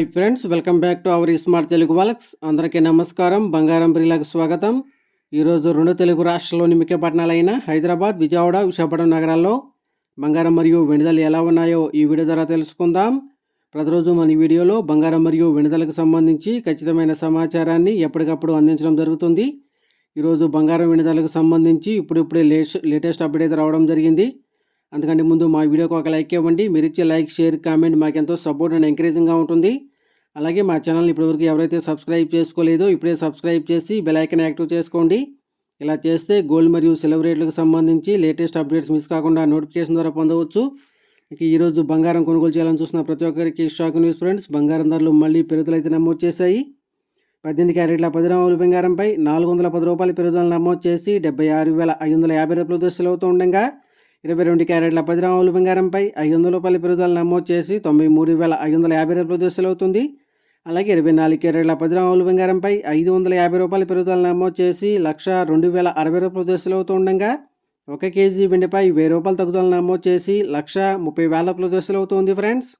Hi friends, welcome back to our smart Telugu vlogs. అందరికీ నమస్కారం. బంగారం బ్రిలాకు స్వాగతం. ఈరోజు రెండు తెలుగు రాష్ట్రాల్లోని ముఖ్య పట్టణాలైన హైదరాబాద్, విజయవాడ, విశాఖపట్నం నగరాల్లో బంగారం మరియు వెండిధరలు ఎలా ఉన్నాయో ఈ వీడియో ద్వారా తెలుసుకుందాం. ప్రతిరోజు మన ఈ వీడియోలో బంగారం మరియు వెండిధరలకు సంబంధించి ఖచ్చితమైన సమాచారాన్ని ఎప్పటికప్పుడు అందించడం జరుగుతుంది. ఈరోజు బంగారం వెండిధరలకు సంబంధించి ఇప్పుడే లేటెస్ట్ అప్డేట్ అయితే రావడం జరిగింది. అందుకంటే ముందు మా వీడియోకి ఒక లైక్ ఇవ్వండి. మీరు ఇచ్చే లైక్, షేర్, కామెంట్ మాకెంతో సపోర్ట్ అండ్ ఎంకరేజింగ్గా ఉంటుంది. అలాగే మా ఛానల్ని ఇప్పటివరకు ఎవరైతే సబ్స్క్రైబ్ చేసుకోలేదో ఇప్పుడే సబ్స్క్రైబ్ చేసి బెల్ ఐకాన్ యాక్టివ్ చేసుకోండి. ఇలా చేస్తే గోల్డ్ మరియు సిల్వర్ రేట్లకు సంబంధించి లేటెస్ట్ అప్డేట్స్ మిస్ కాకుండా నోటిఫికేషన్ ద్వారా పొందవచ్చు. ఇక ఈరోజు బంగారం కొనుగోలు చేయాలని చూసిన ప్రతి ఒక్కరికి షాక్ న్యూస్ ఫ్రెండ్స్. బంగారం ధరలు మళ్ళీ పెరుగుదలైతే నమోదు చేశాయి. 18 క్యారెట్ల 10 గ్రాముల బంగారంపై 410 రూపాయల పెరుగుదల నమోదు చేసి 76,550 రూపాయలు దశలవుతూ ఉండగా 22 క్యారెట్ల 10 గ్రాముల బంగారంపై 500 రూపాయల పెరుగుదల నమోదు చేసి 93,550 రూపాయలు దశలవుతుంది. అలాగే 24 క్యారెట్ల 10 గ్రాముల బంగారంపై 550 రూపాయల పెరుగుదల నమోదు చేసి 1,02,060 రూపాయలు దశలవుతూ ఉండగా 1 కేజీ వెండిపై 1000 రూపాయల తగ్గుదల నమోదు చేసి 1,30,000 రూపాయలు దశలవుతుంది ఫ్రెండ్స్.